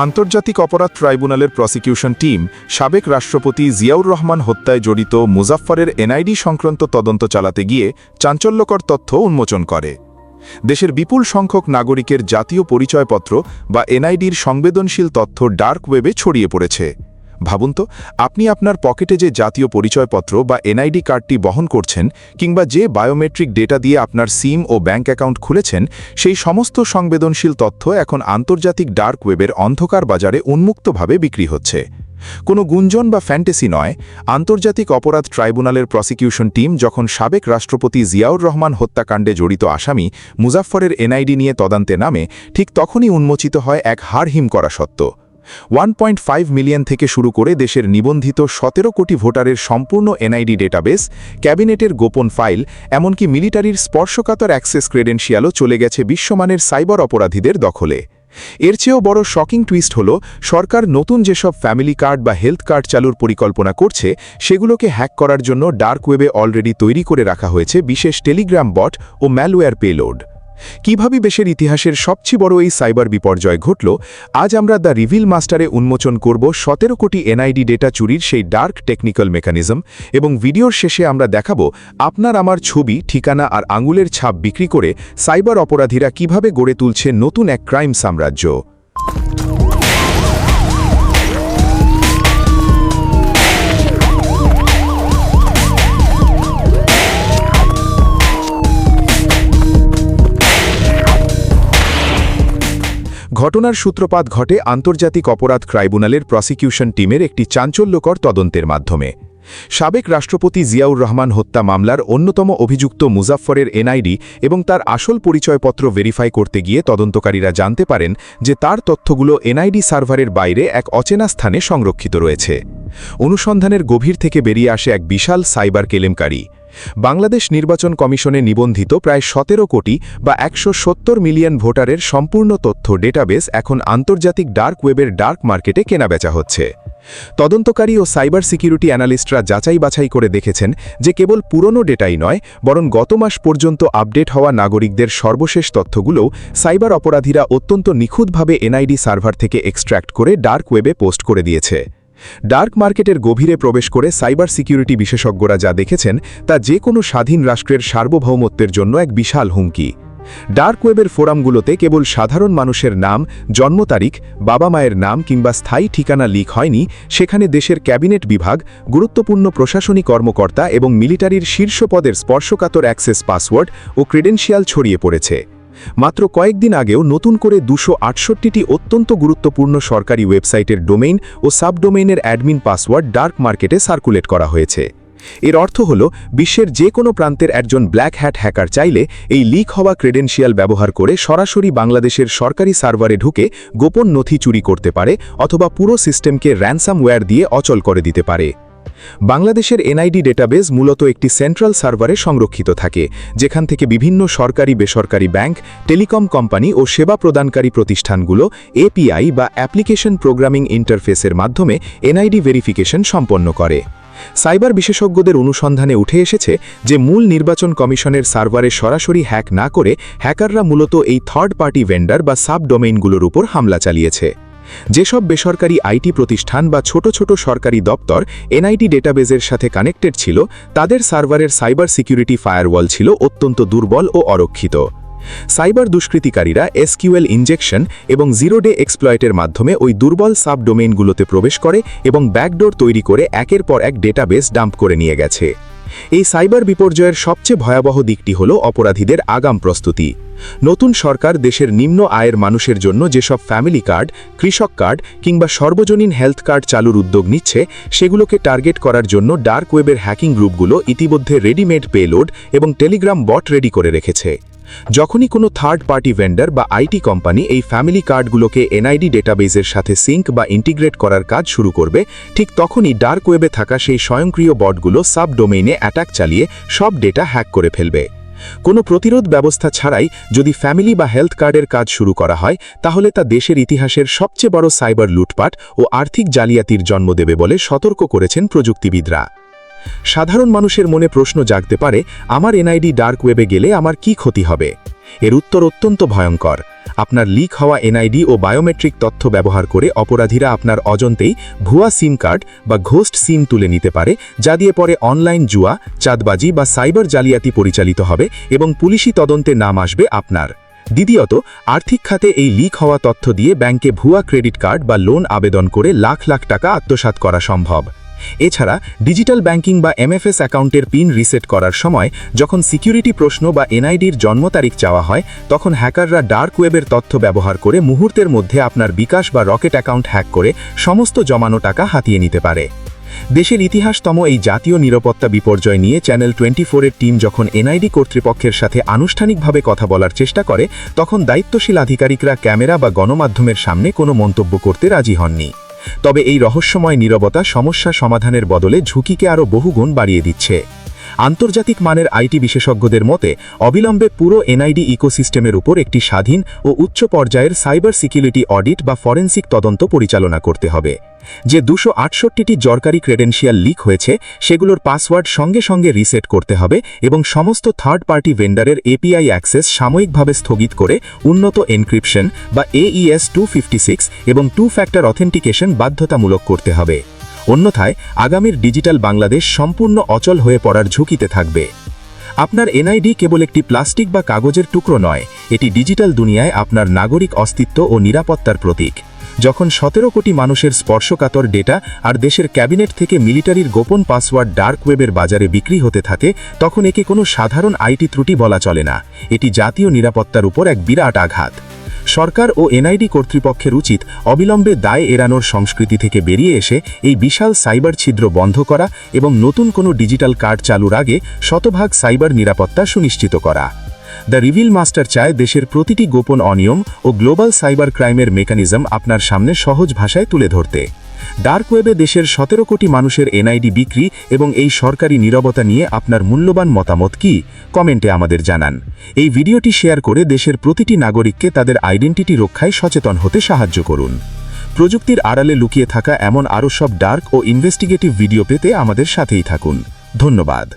আন্তর্জাতিক অপরাধ ট্রাইব্যুনালের প্রসিকিউশন টিম সাবেক রাষ্ট্রপতি জিয়াউর রহমান হত্যায় জড়িত মুজাফফরের এনআইডি সংক্রান্ত তদন্ত চালাতে গিয়ে চাঞ্চল্যকর তথ্য উন্মোচন করে। দেশের বিপুল সংখ্যক নাগরিকের জাতীয় পরিচয়পত্র বা এনআইডির সংবেদনশীল তথ্য ডার্ক ওয়েবে ছড়িয়ে পড়েছে। ভাবুন তো, আপনি আপনার পকেটে যে জাতীয় পরিচয়পত্র বা এনআইডি কার্ডটি বহন করছেন কিংবা যে বায়োমেট্রিক ডেটা দিয়ে আপনার সিম ও ব্যাঙ্ক অ্যাকাউন্ট খুলেছেন, সেই সমস্ত সংবেদনশীল তথ্য এখন আন্তর্জাতিক ডার্ক ওয়েবের অন্ধকার বাজারে উন্মুক্তভাবে বিক্রি হচ্ছে। কোনো গুঞ্জন বা ফ্যান্টাসি নয়। আন্তর্জাতিক অপরাধ ট্রাইব্যুনালের প্রসিকিউশন টিম যখন সাবেক রাষ্ট্রপতি জিয়াউর রহমান হত্যাকাণ্ডে জড়িত আসামি মুজাফফরের এনআইডি নিয়ে তদন্তে নামে, ঠিক তখনই উন্মোচিত হয় এক হাড়হিম করা সত্য। 1.5 মিলিয়ন থেকে শুরু করে দেশের নিবন্ধিত 17 কোটি ভোটারের সম্পূর্ণ এনআইডি ডেটাবেস, ক্যাবিনেটের গোপন ফাইল, এমনকি মিলিটারির স্পর্শকাতর অ্যাক্সেস ক্রেডেনশিয়ালও চলে গেছে বিশ্বমানের সাইবার অপরাধীদের দখলে। এর চেয়েও বড় শকিং টুইস্ট হল, সরকার নতুন যেসব ফ্যামিলি কার্ড বা হেলথ কার্ড চালুর পরিকল্পনা করছে, সেগুলোকে হ্যাক করার জন্য ডার্ক ওয়েবে অলরেডি তৈরি করে রাখা হয়েছে বিশেষ টেলিগ্রাম বট ও ম্যালওয়্যার পেলোড। কিভাবে দেশের ইতিহাসের সবচেয়ে বড় এই সাইবার বিপর্যয় ঘটল, আজ আমরা দ্য রিভিল মাস্টারে উন্মোচন করব 17 কোটি এনআইডি ডেটা চুরির সেই ডার্ক টেকনিক্যাল মেকানিজম, এবং ভিডিওর শেষে আমরা দেখাব আপনার আমার ছবি, ঠিকানা আর আঙুলের ছাপ বিক্রি করে সাইবার অপরাধীরা কিভাবে গড়ে তুলছে নতুন এক ক্রাইম সাম্রাজ্য। ঘটনার সূত্রপাত ঘটে আন্তর্জাতিক অপরাধ ট্রাইব্যুনালের প্রসিকিউশন টিমের একটি চাঞ্চল্যকর তদন্তের মাধ্যমে। সাবেক রাষ্ট্রপতি জিয়াউর রহমান হত্যা মামলার অন্যতম অভিযুক্ত মুজাফফরের এনআইডি এবং তার আসল পরিচয়পত্র ভেরিফাই করতে গিয়ে তদন্তকারীরা জানতে পারেন যে তার তথ্যগুলো এনআইডি সার্ভারের বাইরে এক অচেনা স্থানে সংরক্ষিত রয়েছে। অনুসন্ধানের গভীর থেকে বেরিয়ে আসে এক বিশাল সাইবার কেলেঙ্কারি। বাংলাদেশ নির্বাচন কমিশনে নিবন্ধিত প্রায় 17 কোটি বা 170 মিলিয়ন ভোটারের সম্পূর্ণ তথ্য ডেটাবেস এখন আন্তর্জাতিক ডার্ক ওয়েবের ডার্ক মার্কেটে কেনাবেচা হচ্ছে। তদন্তকারী ও সাইবার সিকিউরিটি অ্যানালিস্টরা যাচাই বাছাই করে দেখেছেন যে কেবল পুরনো ডেটাই নয়, বরং গত মাস পর্যন্ত আপডেট হওয়া নাগরিকদের সর্বশেষ তথ্যগুলোও সাইবার অপরাধীরা অত্যন্ত নিখুঁতভাবে এনআইডি সার্ভার থেকে এক্সট্র্যাক্ট করে ডার্ক ওয়েবে পোস্ট করে দিয়েছে। ডার্ক মার্কেটের গভীরে প্রবেশ করে সাইবার সিকিউরিটি বিশেষজ্ঞরা যা দেখেছেন তা যে কোনো স্বাধীন রাষ্ট্রের সার্বভৌমত্বের জন্য এক বিশাল হুমকি। ডার্ক ওয়েবের ফোরামগুলোতে কেবল সাধারণ মানুষের নাম, জন্ম তারিখ, বাবা মায়ের নাম কিংবা স্থায়ী ঠিকানা লিক হয়নি, সেখানে দেশের ক্যাবিনেট বিভাগ, গুরুত্বপূর্ণ প্রশাসনিক কর্মকর্তা এবং মিলিটারির শীর্ষ পদের স্পর্শকাতর অ্যাক্সেস পাসওয়ার্ড ও ক্রেডেনশিয়াল ছড়িয়ে পড়েছে। মাত্র কয়েকদিন আগেও নতুন করে 268টি অত্যন্ত গুরুত্বপূর্ণ সরকারি ওয়েবসাইটের ডোমেইন ও সাবডোমেইনের অ্যাডমিন পাসওয়ার্ড ডার্ক মার্কেটে সার্কুলেট করা হয়েছে। এর অর্থ হল, বিশ্বের যে কোনো প্রান্তের একজন ব্ল্যাক হ্যাট হ্যাকার চাইলে এই লিক হওয়া ক্রেডেনশিয়াল ব্যবহার করে সরাসরি বাংলাদেশের সরকারি সার্ভারে ঢুকে গোপন নথি চুরি করতে পারে অথবা পুরো সিস্টেমকে র্যানসামওয়্যার দিয়ে অচল করে দিতে পারে। বাংলাদেশের এনআইডি ডেটাবেস মূলত একটি সেন্ট্রাল সার্ভারে সংরক্ষিত থাকে, যেখান থেকে বিভিন্ন সরকারি বেসরকারি ব্যাংক, টেলিকম কোম্পানি ও সেবা প্রদানকারী প্রতিষ্ঠানগুলো এপিআই বা অ্যাপ্লিকেশন প্রোগ্রামিং ইন্টারফেসের মাধ্যমে এনআইডি ভেরিফিকেশন সম্পন্ন করে। সাইবার বিশেষজ্ঞদের অনুসন্ধানে উঠে এসেছে যে মূল নির্বাচন কমিশনের সার্ভারে সরাসরি হ্যাক না করে হ্যাকাররা মূলত এই থার্ড পার্টি ভেন্ডার বা সাবডোমেইনগুলোর উপর হামলা চালিয়েছে। যেসব বেসরকারি আইটি প্রতিষ্ঠান বা ছোট ছোট সরকারি দপ্তর এনআইডি ডেটাবেজের সাথে কানেক্টেড ছিল, তাদের সার্ভারের সাইবার সিকিউরিটি ফায়ারওয়াল ছিল অত্যন্ত দুর্বল ও অরক্ষিত। সাইবার দুষ্কৃতিকারীরা এসকিউএল ইনজেকশন এবং জিরো ডে এক্সপ্লয়েটের মাধ্যমে ওই দুর্বল সাবডোমেইনগুলোতে প্রবেশ করে এবং ব্যাকডোর তৈরি করে একের পর এক ডেটাবেস ডাম্প করে নিয়ে গেছে। এই সাইবার বিপর্যয়ের সবচেয়ে ভয়াবহ দিকটি হল অপরাধীদের আগাম প্রস্তুতি। নতুন সরকার দেশের নিম্ন আয়ের মানুষের জন্য যেসব ফ্যামিলি কার্ড, কৃষক কার্ড কিংবা সর্বজনীন হেলথ কার্ড চালুর উদ্যোগ নিচ্ছে, সেগুলোকে টার্গেট করার জন্য ডার্ক ওয়েবের হ্যাকিং গ্রুপগুলো ইতিমধ্যে রেডিমেড পেলোড এবং টেলিগ্রাম বট রেডি করে রেখেছে। যখনই কোনো থার্ড পার্টি ভেন্ডার বা আইটি কোম্পানি এই ফ্যামিলি কার্ডগুলোকে এনআইডি ডেটাবেজের সাথে সিঙ্ক বা ইন্টিগ্রেট করার কাজ শুরু করবে, ঠিক তখনই ডার্ক ওয়েবে থাকা সেই স্বয়ংক্রিয় বটগুলো সাবডোমেইনে অ্যাটাক চালিয়ে সব ডেটা হ্যাক করে ফেলবে। কোনো প্রতিরোধ ব্যবস্থা ছাড়াই যদি ফ্যামিলি বা হেলথ কার্ডের কাজ শুরু করা হয়, তাহলে তা দেশের ইতিহাসের সবচেয়ে বড় সাইবার লুটপাট ও আর্থিক জালিয়াতির জন্ম দেবে বলে সতর্ক করেছেন প্রযুক্তিবিদরা। সাধারণ মানুষের মনে প্রশ্ন জাগতে পারে, আমার এনআইডি ডার্ক ওয়েবে গেলে আমার কি ক্ষতি হবে? এর উত্তর অত্যন্ত ভয়ঙ্কর। আপনার লিক হওয়া এনআইডি ও বায়োমেট্রিক তথ্য ব্যবহার করে অপরাধীরা আপনার অজান্তেই ভুয়া সিম কার্ড বা ঘোস্ট সিম তুলে নিতে পারে, যা দিয়ে পরে অনলাইন জুয়া, চাঁদাবাজি বা সাইবার জালিয়াতি পরিচালিত হবে এবং পুলিশি তদন্তে নাম আসবে আপনার। দ্বিতীয়ত, আর্থিক খাতে এই লিক হওয়া তথ্য দিয়ে ব্যাংকে ভুয়া ক্রেডিট কার্ড বা লোন আবেদন করে লাখ লাখ টাকা আত্মসাৎ করা সম্ভব। এছাড়া ডিজিটাল ব্যাংকিং বা এমএফএস অ্যাকাউন্টের পিন রিসেট করার সময় যখন সিকিউরিটি প্রশ্ন বা এনআইডির জন্ম তারিখ চাওয়া হয়, তখন হ্যাকাররা ডার্ক ওয়েবের তথ্য ব্যবহার করে মুহূর্তের মধ্যে আপনার বিকাশ বা রকেট অ্যাকাউন্ট হ্যাক করে সমস্ত জমানো টাকা হাতিয়ে নিতে পারে। দেশের ইতিহাসতম এই জাতীয় নিরাপত্তা বিপর্যয় নিয়ে চ্যানেল 24-এর টিম যখন এনআইডি কর্তৃপক্ষের সাথে আনুষ্ঠানিকভাবে কথা বলার চেষ্টা করে, তখন দায়িত্বশীল আধিকারিকরা ক্যামেরা বা গণমাধ্যমের সামনে কোনো মন্তব্য করতে রাজি হননি। তবে এই রহস্যময় নীরবতা সমস্যা সমাধানের বদলে ঝুঁকিকে আরও বহুগুণ বাড়িয়ে দিচ্ছে। আন্তর্জাতিক মানের আইটি বিশেষজ্ঞদের মতে, অবিলম্বে পুরো এনআইডি ইকোসিস্টেমের উপর একটি স্বাধীন ও উচ্চ পর্যায়ের সাইবার সিকিউরিটি অডিট বা ফরেনসিক তদন্ত পরিচালনা করতে হবে। যে 268টি জরকারি ক্রেডেনশিয়াল লিক হয়েছে, সেগুলোর পাসওয়ার্ড সঙ্গে সঙ্গে রিসেট করতে হবে এবং সমস্ত থার্ড পার্টি ভেন্ডারের এপিআই অ্যাক্সেস সাময়িকভাবে স্থগিত করে উন্নত এনক্রিপশন বা AES 256 এবং 2 ফ্যাক্টর অথেন্টিকেশন বাধ্যতামূলক করতে হবে। অন্যথায় আগামীর ডিজিটাল বাংলাদেশ সম্পূর্ণ অচল হয়ে পড়ার ঝুঁকিতে থাকবে। আপনার এনআইডি কেবল একটি প্লাস্টিক বা কাগজের টুকরো নয়, এটি ডিজিটাল দুনিয়ায় আপনার নাগরিক অস্তিত্ব ও নিরাপত্তার প্রতীক। যখন 17 কোটি মানুষের স্পর্শকাতর ডেটা আর দেশের ক্যাবিনেট থেকে মিলিটারির গোপন পাসওয়ার্ড ডার্ক ওয়েবের বাজারে বিক্রি হতে থাকে, তখন একে কোনো সাধারণ আইটি ত্রুটি বলা চলে না। এটি জাতীয় নিরাপত্তার উপর এক বিরাট আঘাত। সরকার ও এনআইডি কর্তৃপক্ষের উচিত অবিলম্বে দায় এড়ানোর সংস্কৃতি থেকে বেরিয়ে এসে এই বিশাল সাইবার ছিদ্র বন্ধ করা এবং নতুন কোনো ডিজিটাল কার্ড চালুর আগে শতভাগ সাইবার নিরাপত্তা সুনিশ্চিত করা। দ্য রিভিল মাস্টার চায় দেশের প্রতিটি গোপন অনিয়ম ও গ্লোবাল সাইবার ক্রাইমের মেকানিজম আপনার সামনে সহজ ভাষায় তুলে ধরতে। ডার্ক ওয়েবে দেশের 17 কোটি মানুষের এনআইডি বিক্রি এবং এই সরকারি নীরবতা নিয়ে আপনার মূল্যবান মতামত কি? কমেন্টে আমাদের জানান। এই ভিডিওটি শেয়ার করে দেশের প্রতিটি নাগরিককে তাদের আইডেন্টিটি রক্ষায় সচেতন হতে সাহায্য করুন। প্রযুক্তির আড়ালে লুকিয়ে থাকা এমন আরও সব ডার্ক ও ইনভেস্টিগেটিভ ভিডিও পেতে আমাদের সাথেই থাকুন। ধন্যবাদ।